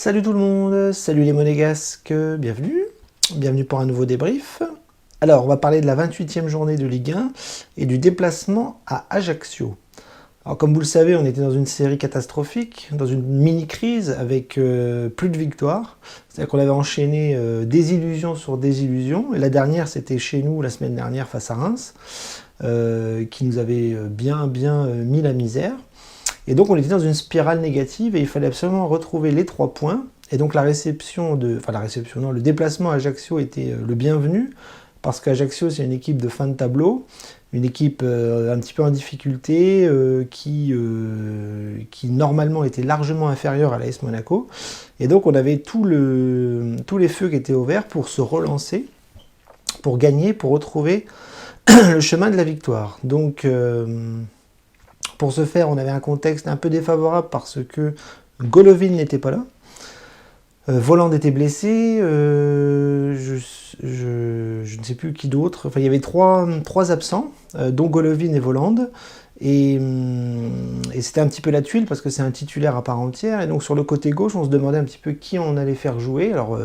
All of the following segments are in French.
Salut tout le monde, salut les monégasques, bienvenue pour un nouveau débrief. Alors on va parler de la 28e journée de Ligue 1 et du déplacement à Ajaccio. Alors comme vous le savez, on était dans une série catastrophique, dans une mini-crise avec plus de victoires. C'est-à-dire qu'on avait enchaîné désillusion sur désillusion. Et la dernière, c'était chez nous la semaine dernière face à Reims, qui nous avait bien mis la misère. Et donc on était dans une spirale négative et il fallait absolument retrouver les 3 points. Et donc le déplacement à Ajaccio était le bienvenu, parce qu'Ajaccio c'est une équipe de fin de tableau, une équipe un petit peu en difficulté, qui normalement était largement inférieure à l'AS Monaco. Et donc on avait tous les feux qui étaient au vert pour se relancer, pour gagner, pour retrouver le chemin de la victoire. Donc pour ce faire, on avait un contexte un peu défavorable parce que Golovin n'était pas là. Voland était blessé. Je ne sais plus qui d'autre. Enfin, il y avait trois absents, dont Golovin et Voland. Et c'était un petit peu la tuile parce que c'est un titulaire à part entière. Et donc sur le côté gauche, on se demandait un petit peu qui on allait faire jouer. Alors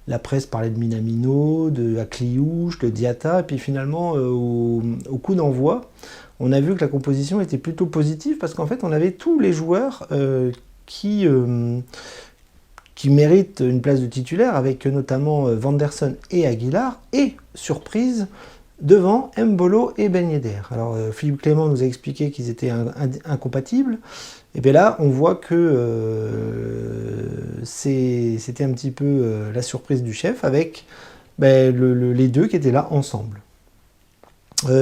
la presse parlait de Minamino, de Akliouche, de Diatta. Et puis finalement, au coup d'envoi, on a vu que la composition était plutôt positive parce qu'en fait on avait tous les joueurs qui méritent une place de titulaire, avec notamment Vanderson et Aguilar, et surprise devant Mbolo et Ben Yedder. Alors Philippe Clément nous a expliqué qu'ils étaient incompatibles, et bien là on voit que c'était un petit peu la surprise du chef, avec les deux qui étaient là ensemble.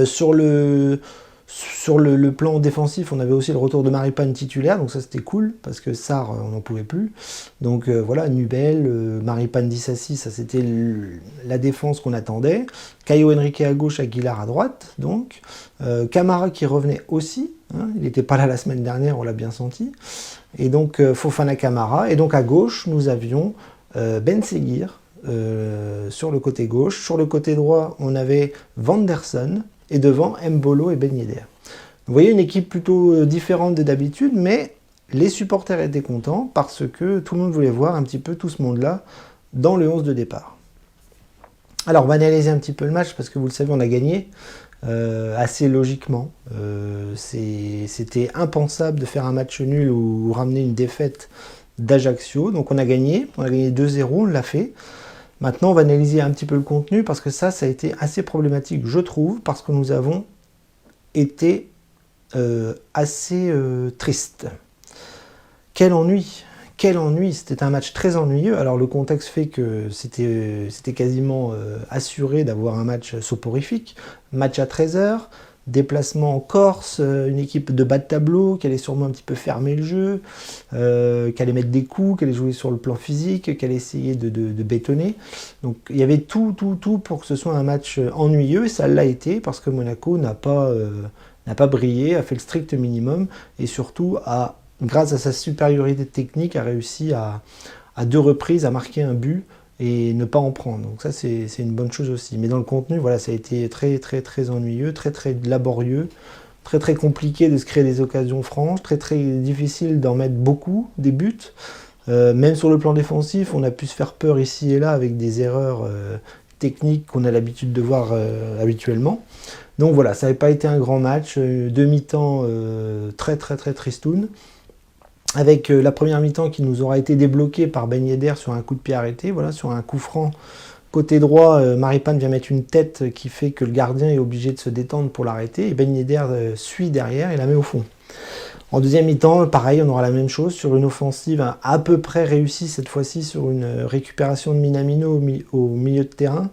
Sur le plan défensif, on avait aussi le retour de Maripane titulaire, donc ça c'était cool, parce que Sarr, on n'en pouvait plus. Donc voilà, Nubel, Maripane Dissassi, ça c'était la défense qu'on attendait. Caio Henrique à gauche, Aguilar à droite, donc. Camara qui revenait aussi, hein, il n'était pas là la semaine dernière, on l'a bien senti. Et donc Fofana Camara, et donc à gauche, nous avions Ben Seguir sur le côté gauche. Sur le côté droit, on avait Vanderson, et devant Mbolo et Ben Yedder. Vous voyez, une équipe plutôt différente de d'habitude, mais les supporters étaient contents parce que tout le monde voulait voir un petit peu tout ce monde-là dans le 11 de départ. Alors on va analyser un petit peu le match parce que vous le savez, on a gagné assez logiquement. C'était impensable de faire un match nul ou ramener une défaite d'Ajaccio. Donc on a gagné 2-0, on l'a fait. Maintenant, on va analyser un petit peu le contenu parce que ça a été assez problématique, je trouve, parce que nous avons été assez tristes. Quel ennui, c'était un match très ennuyeux. Alors le contexte fait que c'était quasiment assuré d'avoir un match soporifique. Match à 13h, déplacement en Corse, une équipe de bas de tableau qui allait sûrement un petit peu fermer le jeu, qui allait mettre des coups, qui allait jouer sur le plan physique, qui allait essayer de bétonner. Donc il y avait tout pour que ce soit un match ennuyeux, et ça l'a été parce que Monaco n'a pas brillé, a fait le strict minimum, et surtout grâce à sa supériorité technique, a réussi à 2 reprises à marquer un but et ne pas en prendre. Donc ça c'est une bonne chose aussi. Mais dans le contenu, voilà, ça a été très ennuyeux, très laborieux, très compliqué de se créer des occasions franches, très difficile d'en mettre beaucoup, des buts. Même sur le plan défensif, on a pu se faire peur ici et là avec des erreurs techniques qu'on a l'habitude de voir habituellement. Donc voilà, ça n'avait pas été un grand match, demi-temps très tristoun, avec la première mi-temps qui nous aura été débloquée par Ben Yedder sur un coup de pied arrêté, voilà, sur un coup franc côté droit. Maripane vient mettre une tête qui fait que le gardien est obligé de se détendre pour l'arrêter, et Ben Yedder suit derrière et la met au fond. En deuxième mi-temps, pareil, on aura la même chose sur une offensive à peu près réussie cette fois-ci, sur une récupération de Minamino au milieu de terrain.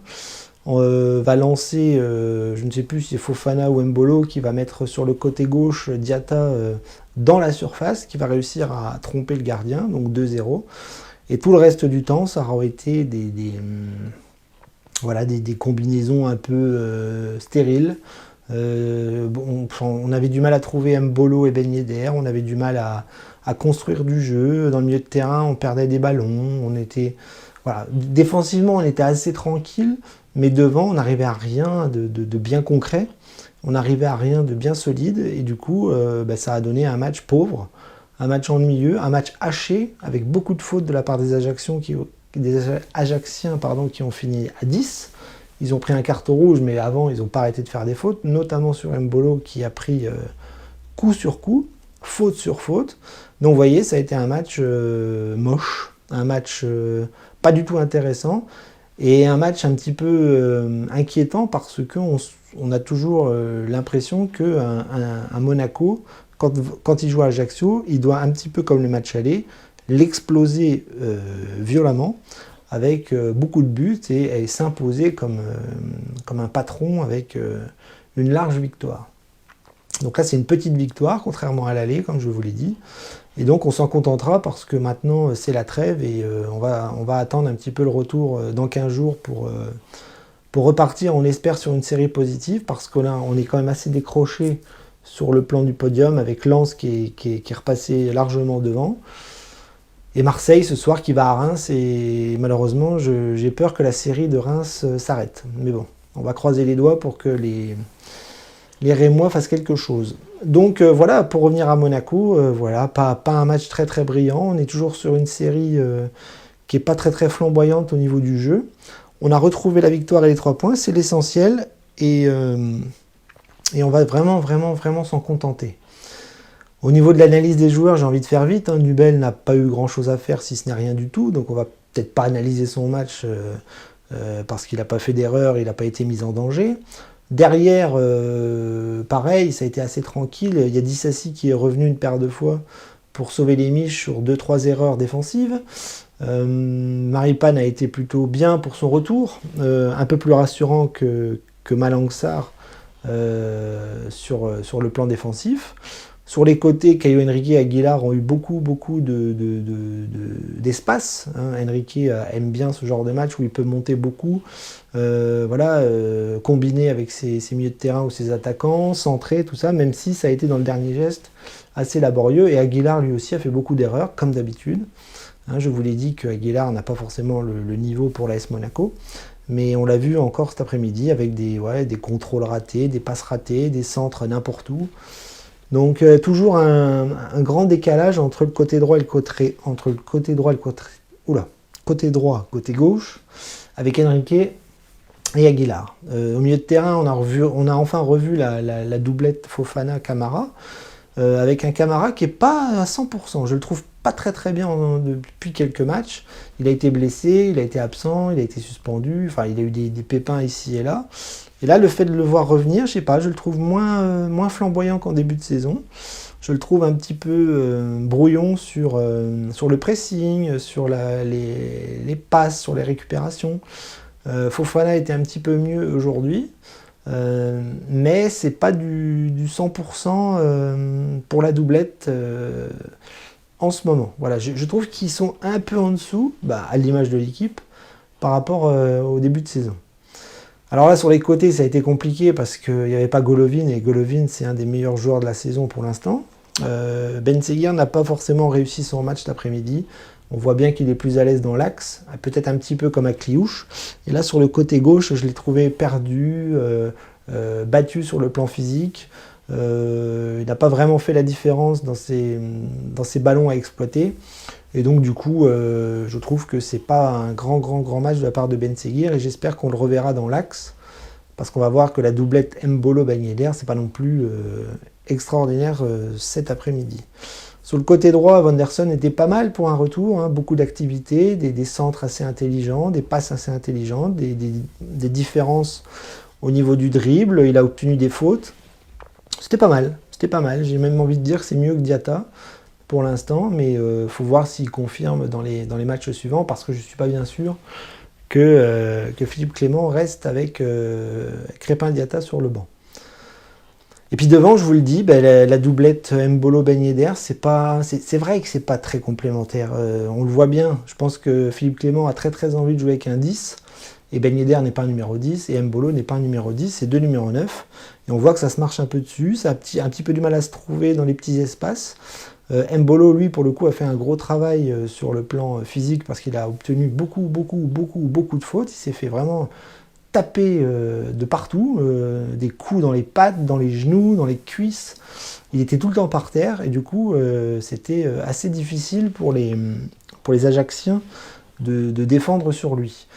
On va lancer, je ne sais plus si c'est Fofana ou Mbolo, qui va mettre sur le côté gauche Diatta dans la surface, qui va réussir à tromper le gardien, donc 2-0. Et tout le reste du temps, ça aura été des combinaisons un peu stériles. On avait du mal à trouver Mbolo et Ben Yedder, on avait du mal à construire du jeu. Dans le milieu de terrain, on perdait des ballons, défensivement, on était assez tranquille, mais devant, on n'arrivait à rien de bien concret, on n'arrivait à rien de bien solide, et du coup, ça a donné un match pauvre, un match ennuyeux, un match haché, avec beaucoup de fautes de la part des Ajaxiens qui ont fini à 10. Ils ont pris un carton rouge, mais avant, ils n'ont pas arrêté de faire des fautes, notamment sur Mbolo qui a pris coup sur coup, faute sur faute. Donc vous voyez, ça a été un match moche, un match pas du tout intéressant, et un match un petit peu inquiétant parce qu'on a toujours l'impression qu'un Monaco, quand il joue à Ajaccio, il doit un petit peu comme le match aller, l'exploser violemment, avec beaucoup de buts et s'imposer comme un patron avec une large victoire. Donc là, c'est une petite victoire, contrairement à l'aller, comme je vous l'ai dit. Et donc, on s'en contentera parce que maintenant, c'est la trêve et on va attendre un petit peu le retour dans 15 jours pour repartir, on espère, sur une série positive parce que là, on est quand même assez décroché sur le plan du podium avec Lens qui est repassé largement devant. Et Marseille ce soir qui va à Reims et malheureusement j'ai peur que la série de Reims s'arrête. Mais bon, on va croiser les doigts pour que les Rémois fassent quelque chose. Donc voilà, pour revenir à Monaco, voilà, pas un match très très brillant. On est toujours sur une série qui n'est pas très très flamboyante au niveau du jeu. On a retrouvé la victoire et les 3 points, c'est l'essentiel et on va vraiment s'en contenter. Au niveau de l'analyse des joueurs, j'ai envie de faire vite. Nubel n'a pas eu grand-chose à faire, si ce n'est rien du tout. Donc on va peut-être pas analyser son match parce qu'il n'a pas fait d'erreur, il n'a pas été mis en danger. Derrière, pareil, ça a été assez tranquille. Il y a Dissassi qui est revenu une paire de fois pour sauver les miches sur 2-3 erreurs défensives. Maripane a été plutôt bien pour son retour, un peu plus rassurant que Malang Sarr sur le plan défensif. Sur les côtés, Caio Henrique et Aguilar ont eu beaucoup d'espace. Henrique aime bien ce genre de match où il peut monter beaucoup, combiner avec ses milieux de terrain ou ses attaquants, centrer, tout ça, même si ça a été dans le dernier geste assez laborieux. Et Aguilar, lui aussi, a fait beaucoup d'erreurs, comme d'habitude. Je vous l'ai dit que Aguilar n'a pas forcément le niveau pour l'AS Monaco. Mais on l'a vu encore cet après-midi avec des contrôles ratés, des passes ratées, des centres n'importe où. Donc toujours un grand décalage entre le côté droit et côté côté gauche, avec Henrique et Aguilar. Au milieu de terrain, on a enfin revu la doublette Fofana-Camara, avec un Camara qui n'est pas à 100%. Je le trouve pas très très bien depuis quelques matchs. Il a été blessé, il a été absent, il a été suspendu, enfin il a eu des pépins ici et là. Et là, le fait de le voir revenir, je sais pas, je le trouve moins flamboyant qu'en début de saison. Je le trouve un petit peu brouillon sur le pressing, sur les passes, sur les récupérations. Fofana était un petit peu mieux aujourd'hui, mais c'est pas du 100% pour la doublette en ce moment. Voilà, je trouve qu'ils sont un peu en dessous, à l'image de l'équipe, par rapport au début de saison. Alors là, sur les côtés, ça a été compliqué parce qu'il n'y avait pas Golovin, et Golovin, c'est un des meilleurs joueurs de la saison pour l'instant. Ben Seguir n'a pas forcément réussi son match cet après-midi. On voit bien qu'il est plus à l'aise dans l'axe, peut-être un petit peu comme à Cliouche. Et là, sur le côté gauche, je l'ai trouvé perdu, battu sur le plan physique. Il n'a pas vraiment fait la différence dans ses ballons à exploiter. Et donc du coup, je trouve que c'est pas un grand match de la part de Ben Seguir et j'espère qu'on le reverra dans l'axe parce qu'on va voir que la doublette Mbolo-Ben Yedder, c'est pas non plus extraordinaire cet après-midi. Sur le côté droit, Vanderson était pas mal pour un retour, beaucoup d'activité, des centres assez intelligents, des passes assez intelligentes, des différences au niveau du dribble, il a obtenu des fautes. C'était pas mal, j'ai même envie de dire que c'est mieux que Diatta pour l'instant, mais faut voir s'il confirme dans les matchs suivants, parce que je ne suis pas bien sûr que Philippe Clément reste avec Crépin Diatta sur le banc. Et puis devant, je vous le dis, la doublette Mbolo-Ben Yedder, c'est vrai que c'est pas très complémentaire. On le voit bien, je pense que Philippe Clément a très très envie de jouer avec un 10, et Ben Yedder n'est pas un numéro 10, et Mbolo n'est pas un numéro 10, c'est deux numéros 9. Et on voit que ça se marche un peu dessus, ça a un petit peu du mal à se trouver dans les petits espaces. Mbolo, lui, pour le coup, a fait un gros travail sur le plan physique parce qu'il a obtenu beaucoup de fautes. Il s'est fait vraiment tapé de partout, des coups dans les pattes, dans les genoux, dans les cuisses. Il était tout le temps par terre et du coup c'était assez difficile pour les Ajacciens de défendre sur lui.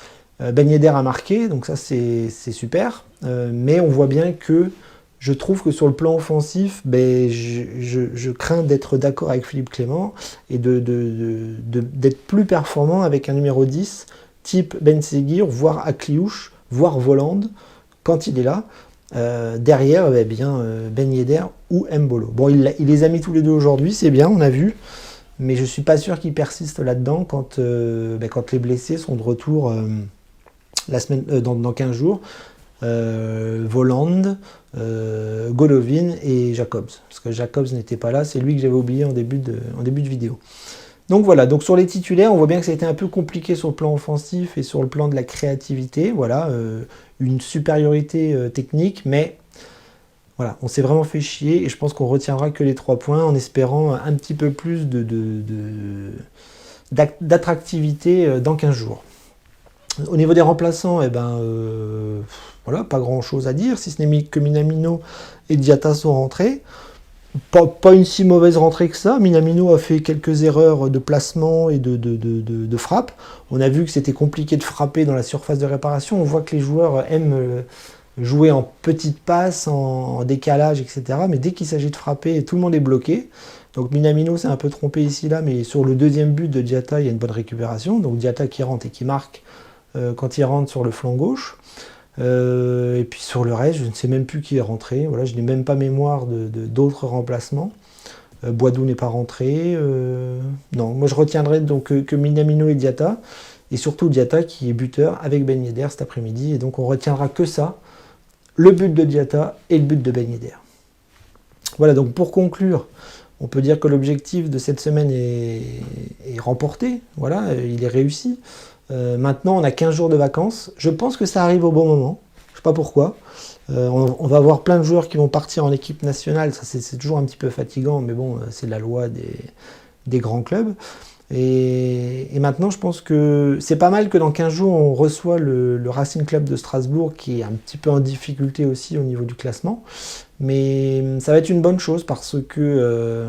Ben Yedder a marqué, donc ça c'est super, mais on voit bien que je trouve que sur le plan offensif, ben, je crains d'être d'accord avec Philippe Clément et d'être plus performant avec un numéro 10 type Ben Seguir, voire Akliouche, voire Voland, quand il est là. Derrière, Ben Yedder ou Mbolo. Bon, il les a mis tous les deux aujourd'hui, c'est bien, on a vu, mais je ne suis pas sûr qu'il persiste là-dedans quand les blessés sont de retour dans 15 jours. Voland, Golovin et Jacobs. Parce que Jacobs n'était pas là, c'est lui que j'avais oublié en début de vidéo. Donc voilà, donc sur les titulaires, on voit bien que ça a été un peu compliqué sur le plan offensif et sur le plan de la créativité. Voilà, une supériorité technique, mais voilà, on s'est vraiment fait chier et je pense qu'on retiendra que les 3 points en espérant un petit peu plus d'attractivité dans 15 jours. Au niveau des remplaçants, voilà, pas grand chose à dire, si ce n'est que Minamino et Diatta sont rentrés. Pas une si mauvaise rentrée que ça. Minamino a fait quelques erreurs de placement et de frappe. On a vu que c'était compliqué de frapper dans la surface de réparation. On voit que les joueurs aiment jouer en petites passes, en décalage, etc. Mais dès qu'il s'agit de frapper, tout le monde est bloqué. Donc Minamino s'est un peu trompé ici, là, mais sur le deuxième but de Diatta, il y a une bonne récupération. Donc Diatta qui rentre et qui marque quand il rentre sur le flanc gauche. Et puis sur le reste, je ne sais même plus qui est rentré. Voilà, je n'ai même pas mémoire d'autres remplacements. Boidou n'est pas rentré. Non, moi je retiendrai donc que Minamino et Diatta, et surtout Diatta qui est buteur avec Ben Yedder cet après-midi. Et donc on retiendra que ça, le but de Diatta et le but de Ben Yedder. Voilà, donc pour conclure, on peut dire que l'objectif de cette semaine est remporté. Voilà, il est réussi. Maintenant, on a 15 jours de vacances. Je pense que ça arrive au bon moment. Je ne sais pas pourquoi. On va avoir plein de joueurs qui vont partir en équipe nationale. Ça, c'est toujours un petit peu fatigant, mais bon, c'est la loi des grands clubs. Et maintenant, je pense que c'est pas mal que dans 15 jours, on reçoit le Racing Club de Strasbourg, qui est un petit peu en difficulté aussi au niveau du classement. Mais ça va être une bonne chose parce que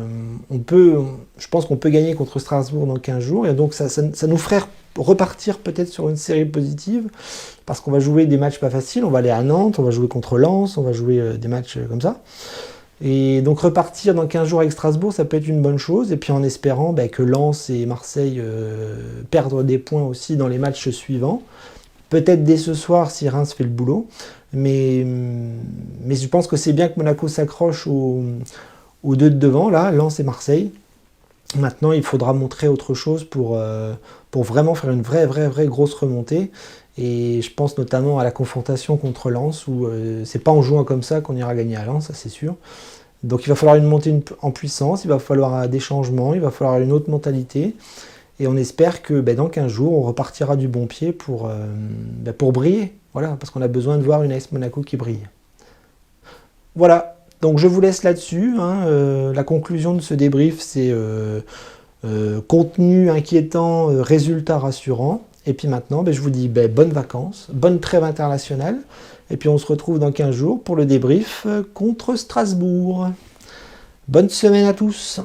je pense qu'on peut gagner contre Strasbourg dans 15 jours. Et donc, ça nous ferait repartir peut-être sur une série positive parce qu'on va jouer des matchs pas faciles. On va aller à Nantes, on va jouer contre Lens, on va jouer des matchs comme ça. Et donc repartir dans 15 jours avec Strasbourg, ça peut être une bonne chose. Et puis en espérant que Lens et Marseille perdent des points aussi dans les matchs suivants. Peut-être dès ce soir si Reims fait le boulot. Mais je pense que c'est bien que Monaco s'accroche aux deux de devant, là, Lens et Marseille. Maintenant, il faudra montrer autre chose pour vraiment faire une vraie grosse remontée. Et je pense notamment à la confrontation contre Lens, où c'est pas en jouant comme ça qu'on ira gagner à Lens, ça c'est sûr. Donc il va falloir une montée en puissance, il va falloir des changements, il va falloir une autre mentalité. Et on espère que dans 15 jours, on repartira du bon pied pour briller. Voilà, parce qu'on a besoin de voir une AS Monaco qui brille. Voilà, donc je vous laisse là-dessus. La conclusion de ce débrief, c'est contenu inquiétant, résultat rassurant. Et puis maintenant, je vous dis bonnes vacances, bonne trêve internationale. Et puis on se retrouve dans 15 jours pour le débrief contre Strasbourg. Bonne semaine à tous.